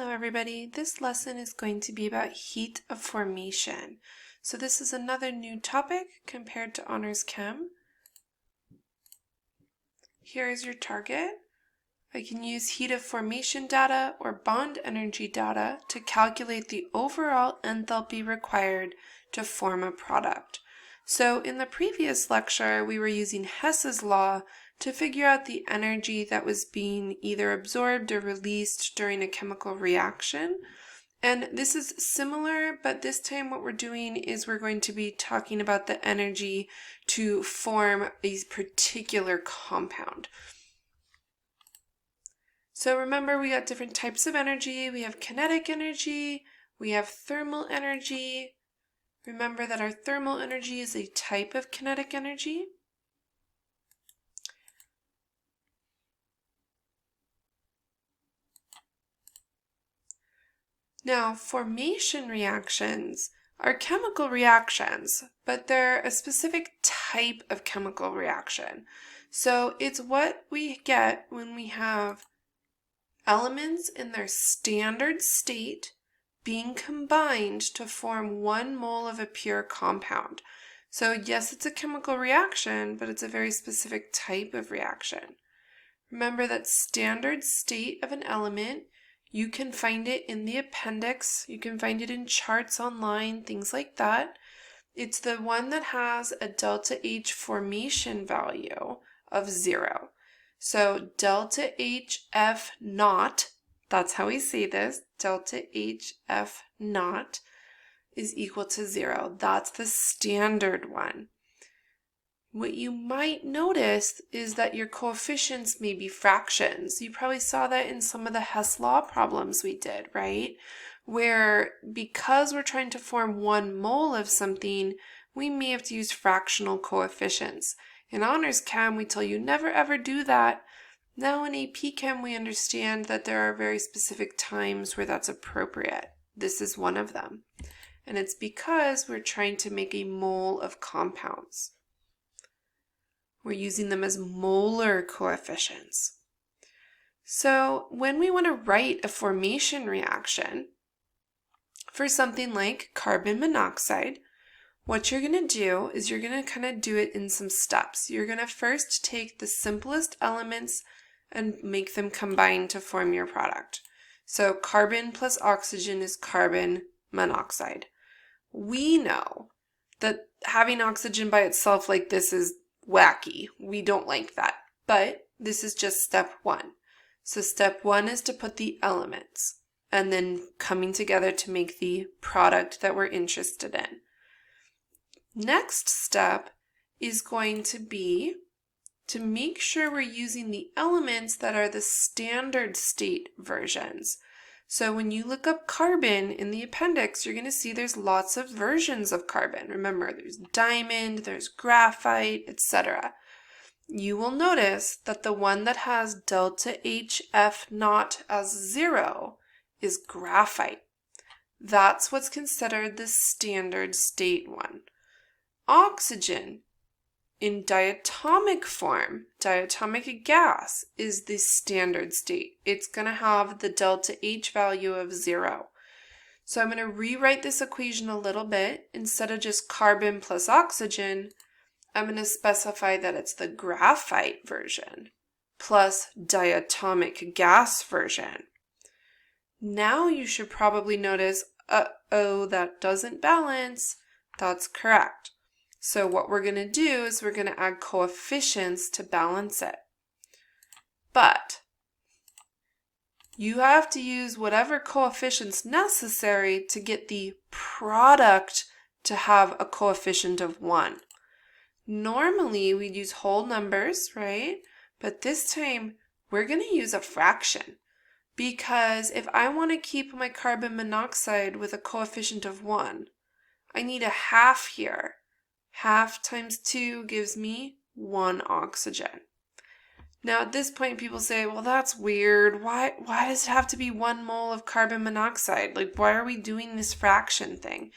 Hello everybody, this lesson is going to be about heat of formation. So this is another new topic compared to Honors Chem. Here is your target. I can use heat of formation data or bond energy data to calculate the overall enthalpy required to form a product. So in the previous lecture, we were using Hess's law to figure out the energy that was being either absorbed or released during a chemical reaction. And this is similar, but this time what we're doing is we're going to be talking about the energy to form a particular compound. So remember, we got different types of energy. We have kinetic energy, we have thermal energy. Remember that our thermal energy is a type of kinetic energy. Now, formation reactions are chemical reactions, but they're a specific type of chemical reaction. So it's what we get when we have elements in their standard state being combined to form 1 mole of a pure compound. So yes, it's a chemical reaction, but it's a very specific type of reaction. Remember that standard state of an element, you can find it in the appendix, you can find it in charts online, things like that. It's the one that has a delta H formation value of 0. So delta HF naught, that's how we say this, delta HF naught is equal to 0. That's the standard one. What you might notice is that your coefficients may be fractions. You probably saw that in some of the Hess law problems we did, right? Where because we're trying to form 1 mole of something, we may have to use fractional coefficients. In Honors Chem, we tell you never ever do that. Now in AP Chem, we understand that there are very specific times where that's appropriate. This is one of them. And it's because we're trying to make a mole of compounds. We're using them as molar coefficients. So when we want to write a formation reaction for something like carbon monoxide, what you're going to do is you're going to kind of do it in some steps. You're going to first take the simplest elements and make them combine to form your product. So carbon plus oxygen is carbon monoxide. We know that having oxygen by itself like this is wacky. We don't like that. But this is just step 1. So step 1 is to put the elements and then coming together to make the product that we're interested in. Next step is going to be to make sure we're using the elements that are the standard state versions. So when you look up carbon in the appendix, you're going to see there's lots of versions of carbon. Remember, there's diamond, there's graphite, etc. You will notice that the one that has delta HF naught as 0 is graphite. That's what's considered the standard state one. Oxygen in diatomic form, diatomic gas, is the standard state. It's going to have the delta H value of 0. So I'm going to rewrite this equation a little bit. Instead of just carbon plus oxygen, I'm going to specify that it's the graphite version plus diatomic gas version. Now you should probably notice, uh-oh, that doesn't balance. That's correct. So what we're going to do is we're going to add coefficients to balance it. But you have to use whatever coefficients necessary to get the product to have a coefficient of 1. Normally we'd use whole numbers, right? But this time we're going to use a fraction. Because if I want to keep my carbon monoxide with a coefficient of 1, I need a half here. Half times 2 gives me 1 oxygen. Now at this point people say, well, that's weird. Why does it have to be 1 mole of carbon monoxide? Like, why are we doing this fraction thing?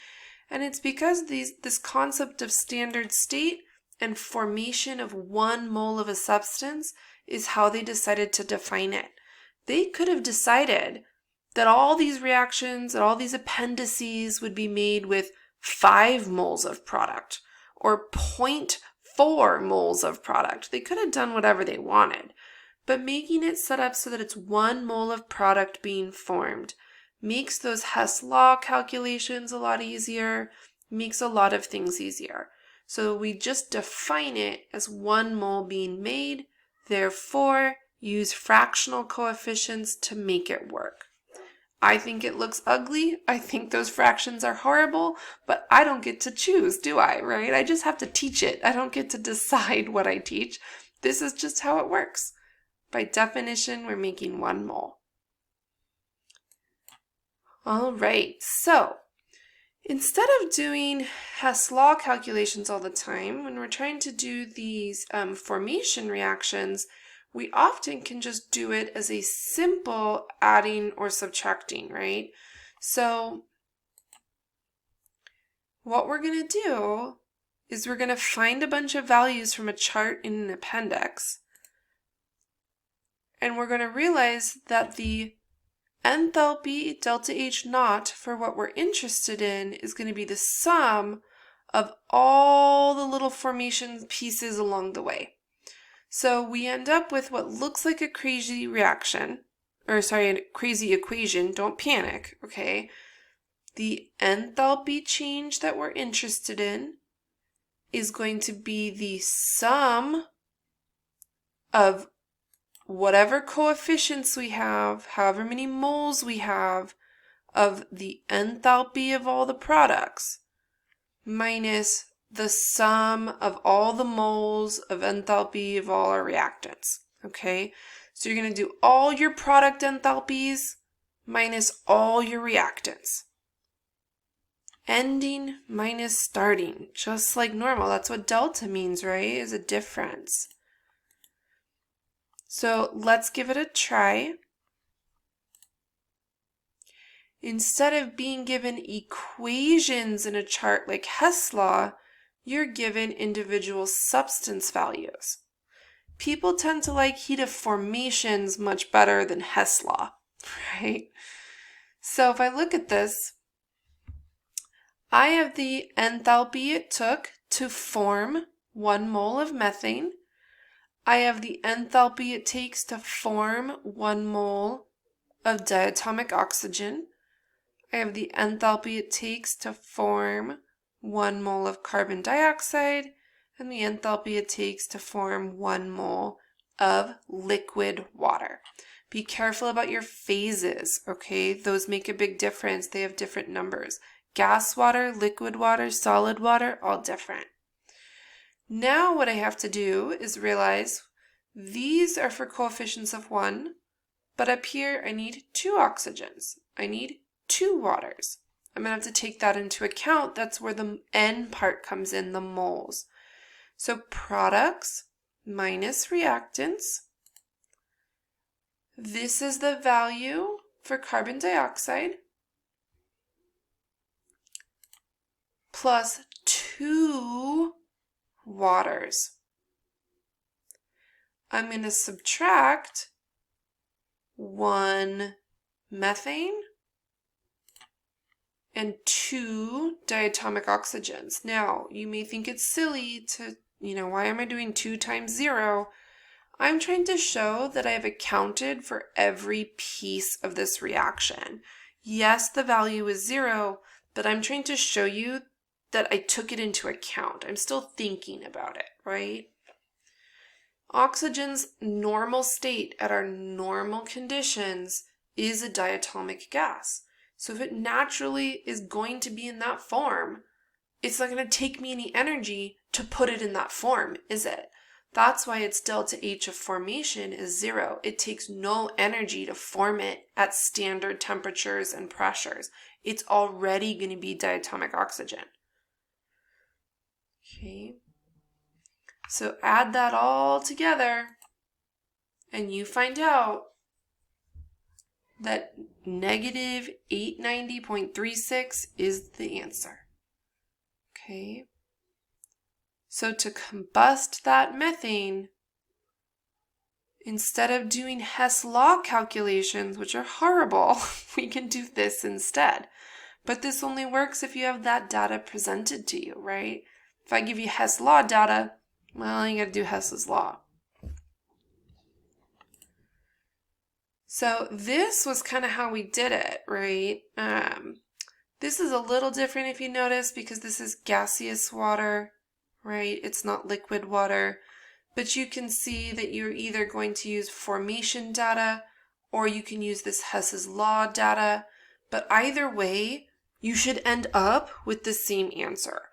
And it's because this concept of standard state and formation of 1 mole of a substance is how they decided to define it. They could have decided that all these reactions and all these appendices would be made with 5 moles of product or 0.4 moles of product. They could have done whatever they wanted, but making it set up so that it's 1 mole of product being formed makes those Hess law calculations a lot easier, makes a lot of things easier. So we just define it as 1 mole being made, therefore use fractional coefficients to make it work. I think it looks ugly. I think those fractions are horrible, but I don't get to choose, do I, right? I just have to teach it. I don't get to decide what I teach. This is just how it works. By definition, we're making 1 mole. All right, so instead of doing Hess law calculations all the time, when we're trying to do these formation reactions, we often can just do it as a simple adding or subtracting, right? So what we're going to do is we're going to find a bunch of values from a chart in an appendix, and we're going to realize that the enthalpy delta H naught for what we're interested in is going to be the sum of all the little formation pieces along the way. So we end up with what looks like a crazy reaction, a crazy equation. Don't panic, okay? The enthalpy change that we're interested in is going to be the sum of whatever coefficients we have, however many moles we have, of the enthalpy of all the products, minus the sum of all the moles of enthalpy of all our reactants, okay? So you're going to do all your product enthalpies minus all your reactants. Ending minus starting, just like normal. That's what delta means, right? Is a difference. So let's give it a try. Instead of being given equations in a chart like Hess law, you're given individual substance values. People tend to like heat of formations much better than Hess law, right? So if I look at this, I have the enthalpy it took to form 1 mole of methane. I have the enthalpy it takes to form 1 mole of diatomic oxygen. I have the enthalpy it takes to form 1 mole of carbon dioxide, and the enthalpy it takes to form 1 mole of liquid water. Be careful about your phases, okay? Those make a big difference. They have different numbers. Gas water, liquid water, solid water, all different. Now what I have to do is realize these are for coefficients of 1, but up here I need 2 oxygens. I need 2 waters. I'm going to have to take that into account. That's where the N part comes in, the moles. So products minus reactants. This is the value for carbon dioxide plus 2 waters. I'm going to subtract 1 methane and 2 diatomic oxygens. Now, you may think it's silly to, why am I doing 2 times 0? I'm trying to show that I have accounted for every piece of this reaction. Yes, the value is 0, but I'm trying to show you that I took it into account. I'm still thinking about it, right? Oxygen's normal state at our normal conditions is a diatomic gas. So if it naturally is going to be in that form, it's not going to take me any energy to put it in that form, is it? That's why its delta H of formation is 0. It takes no energy to form it at standard temperatures and pressures. It's already going to be diatomic oxygen. Okay. So add that all together and you find out that negative 890.36 is the answer. Okay. So to combust that methane, instead of doing Hess law calculations, which are horrible, we can do this instead. But this only works if you have that data presented to you, right? If I give you Hess law data, well, you gotta do Hess's law. So this was kind of how we did it, right? This is a little different if you notice because this is gaseous water, right? It's not liquid water. But you can see that you're either going to use formation data or you can use this Hess's law data. But either way, you should end up with the same answer.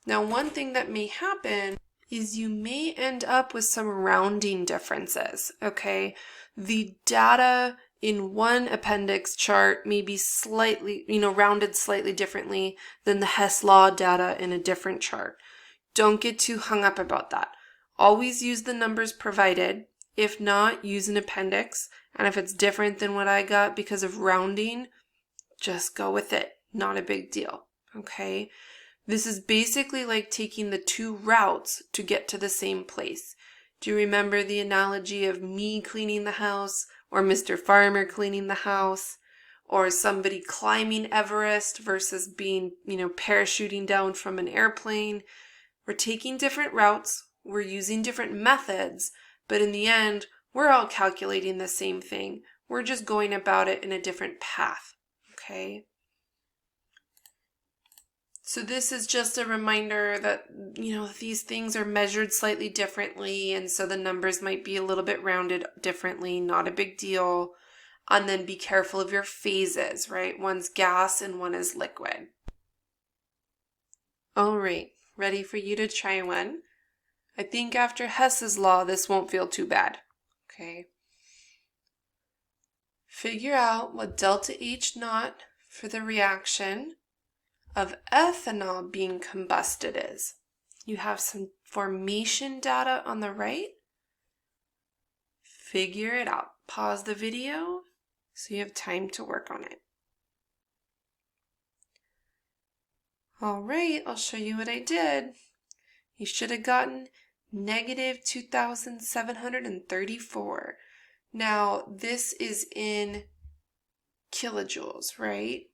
Now, one thing that may happen is you may end up with some rounding differences, okay? The data in one appendix chart may be slightly, rounded slightly differently than the Hess law data in a different chart. Don't get too hung up about that. Always use the numbers provided. If not, use an appendix. And if it's different than what I got because of rounding, just go with it. Not a big deal, okay? This is basically like taking the two routes to get to the same place. Do you remember the analogy of me cleaning the house or Mr. Farmer cleaning the house or somebody climbing Everest versus being, parachuting down from an airplane? We're taking different routes. We're using different methods, but in the end, we're all calculating the same thing. We're just going about it in a different path, okay? So this is just a reminder that, these things are measured slightly differently, and so the numbers might be a little bit rounded differently, not a big deal. And then be careful of your phases, right? One's gas and one is liquid. All right, ready for you to try one? I think after Hess's law, this won't feel too bad, okay? Figure out what delta H naught for the reaction of ethanol being combusted is. You have some formation data on the right. Figure it out. Pause the video so you have time to work on it. All right, I'll show you what I did. You should have gotten negative 2,734. Now, this is in kilojoules, right?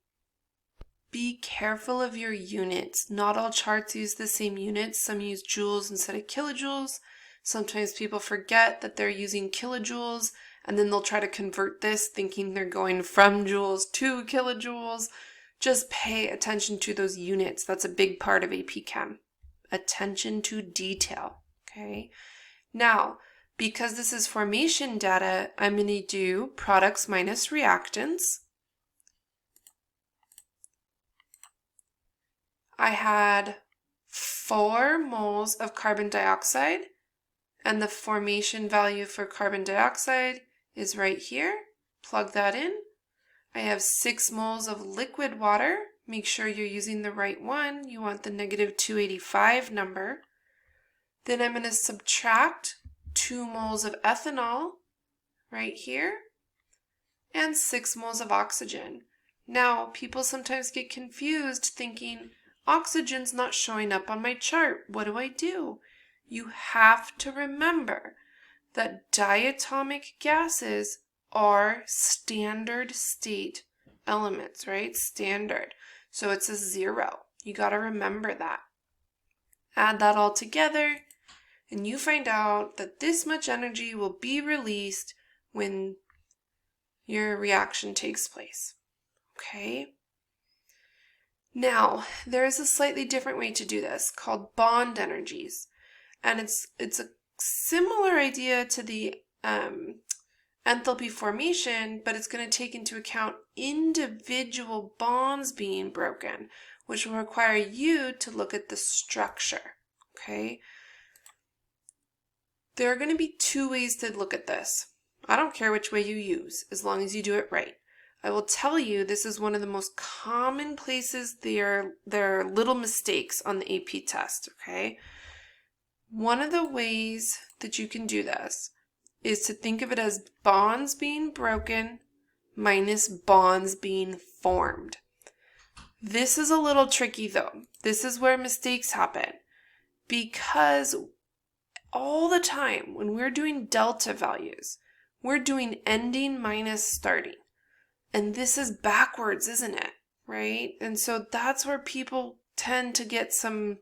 Be careful of your units. Not all charts use the same units. Some use joules instead of kilojoules. Sometimes people forget that they're using kilojoules, and then they'll try to convert this thinking they're going from joules to kilojoules. Just pay attention to those units. That's a big part of AP Chem. Attention to detail, okay? Now, because this is formation data, I'm going to do products minus reactants. I had 4 moles of carbon dioxide, and the formation value for carbon dioxide is right here. Plug that in. I have 6 moles of liquid water. Make sure you're using the right one. You want the negative 285 number. Then I'm going to subtract 2 moles of ethanol right here and 6 moles of oxygen. Now, people sometimes get confused thinking, oxygen's not showing up on my chart. What do? You have to remember that diatomic gases are standard state elements, right? Standard. So it's a 0. You got to remember that. Add that all together, and you find out that this much energy will be released when your reaction takes place. Okay? Now, there is a slightly different way to do this called bond energies. And it's a similar idea to the enthalpy formation, but it's going to take into account individual bonds being broken, which will require you to look at the structure, okay? There are going to be 2 ways to look at this. I don't care which way you use, as long as you do it right. I will tell you this is one of the most common places there are little mistakes on the AP test, okay? One of the ways that you can do this is to think of it as bonds being broken minus bonds being formed. This is a little tricky though. This is where mistakes happen because all the time when we're doing delta values, we're doing ending minus starting. And this is backwards, isn't it? Right? And so that's where people tend to get some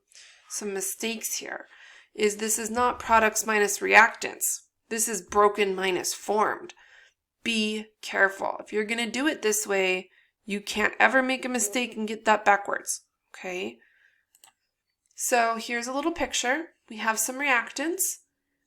mistakes here. This is not products minus reactants. This is broken minus formed. Be careful. If you're going to do it this way, you can't ever make a mistake and get that backwards. Okay? So here's a little picture. We have some reactants.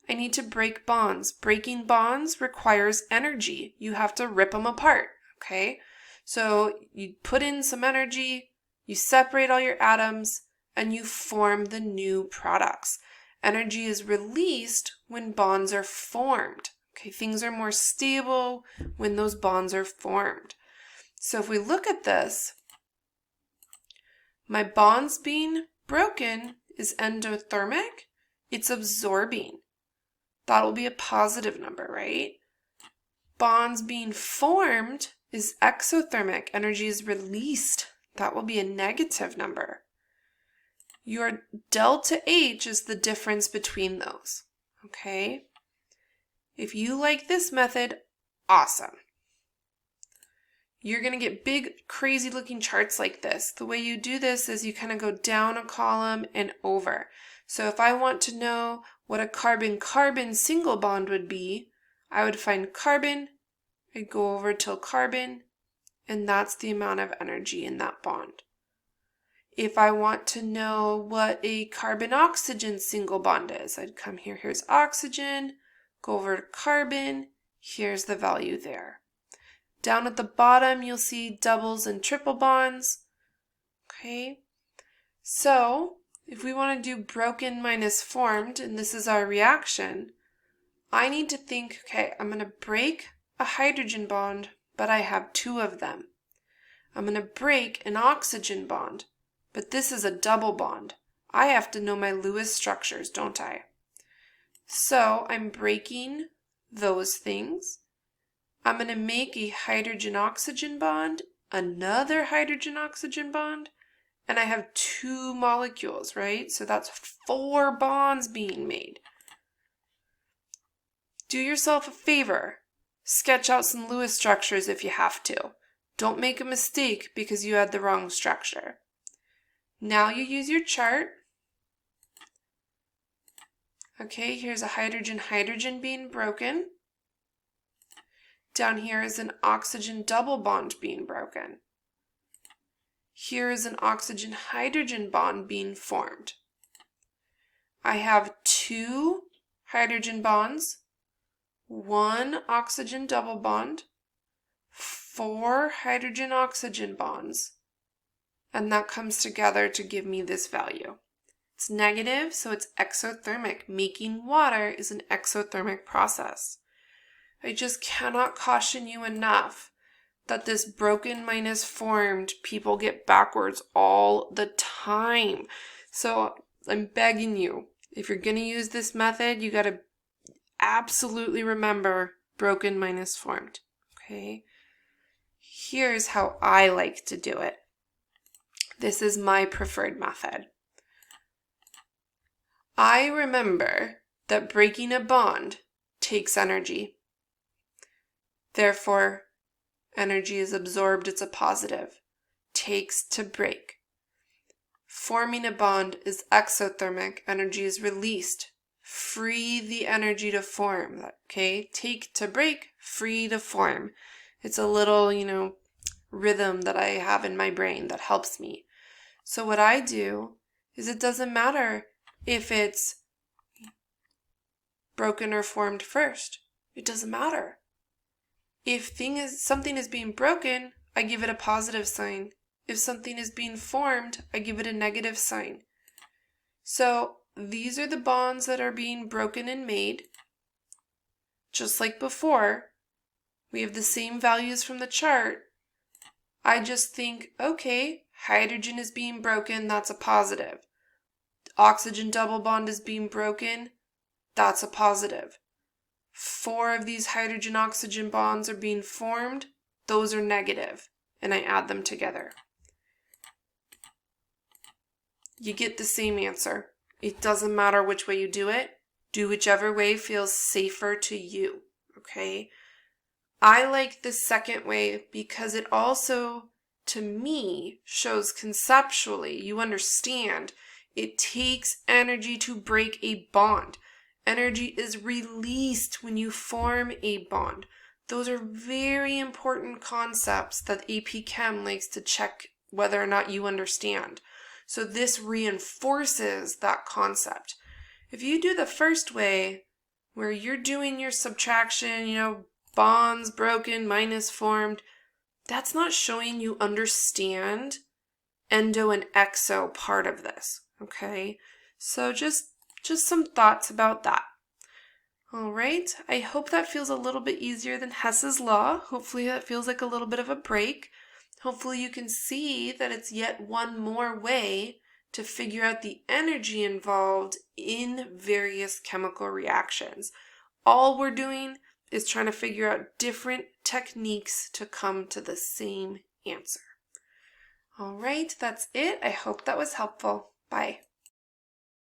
I need to break bonds. Breaking bonds requires energy. You have to rip them apart. Okay? So you put in some energy, you separate all your atoms, and you form the new products. Energy is released when bonds are formed. Okay, things are more stable when those bonds are formed. So if we look at this, my bonds being broken is endothermic. It's absorbing. That'll be a positive number, right? Bonds being formed is exothermic. Energy is released. That will be a negative number. Your delta H is the difference between those. Okay? If you like this method, awesome. You're going to get big, crazy looking charts like this. The way you do this is you kind of go down a column and over. So if I want to know what a carbon-carbon single bond would be, I would find carbon, I'd go over till carbon, and that's the amount of energy in that bond. If I want to know what a carbon-oxygen single bond is, I'd come here, here's oxygen, go over to carbon, here's the value there. Down at the bottom, you'll see doubles and triple bonds. Okay, so if we want to do broken minus formed, and this is our reaction, I need to think, okay, I'm going to break a hydrogen bond, but I have two of them. I'm going to break an oxygen bond, but this is a double bond. I have to know my Lewis structures, don't I? So I'm breaking those things. I'm going to make a hydrogen-oxygen bond, another hydrogen-oxygen bond, and I have two molecules, right? So that's 4 bonds being made. Do yourself a favor. Sketch out some Lewis structures if you have to. Don't make a mistake because you had the wrong structure. Now you use your chart. Okay, here's a hydrogen-hydrogen being broken. Down here is an oxygen double bond being broken. Here is an oxygen-hydrogen bond being formed. I have 2 hydrogen bonds, 1 oxygen double bond, 4 hydrogen-oxygen bonds, and that comes together to give me this value. It's negative, so it's exothermic. Making water is an exothermic process. I just cannot caution you enough that this broken minus formed, people get backwards all the time. So I'm begging you, if you're going to use this method, you got to absolutely remember broken minus formed. Okay? Here's how I like to do it. This is my preferred method. I remember that breaking a bond takes energy. Therefore, energy is absorbed, it's a positive. Takes to break. Forming a bond is exothermic, energy is released. Free the energy to form, okay? Take to break, free to form. It's a little, rhythm that I have in my brain that helps me. So what I do is it doesn't matter if it's broken or formed first. It doesn't matter. If something is being broken, I give it a positive sign. If something is being formed, I give it a negative sign. So these are the bonds that are being broken and made. Just like before, we have the same values from the chart. I just think, okay, hydrogen is being broken, that's a positive. Oxygen double bond is being broken, that's a positive. 4 of these hydrogen-oxygen bonds are being formed, those are negative, and I add them together. You get the same answer. It doesn't matter which way you do it. Do whichever way feels safer to you, okay? I like the second way because it also, to me, shows conceptually, you understand, it takes energy to break a bond. Energy is released when you form a bond. Those are very important concepts that AP Chem likes to check whether or not you understand. So this reinforces that concept. If you do the first way, where you're doing your subtraction, bonds broken, minus formed, that's not showing you understand endo and exo part of this, okay? So just some thoughts about that. All right, I hope that feels a little bit easier than Hess's law. Hopefully that feels like a little bit of a break. Hopefully you can see that it's yet one more way to figure out the energy involved in various chemical reactions. All we're doing is trying to figure out different techniques to come to the same answer. All right, that's it. I hope that was helpful. Bye.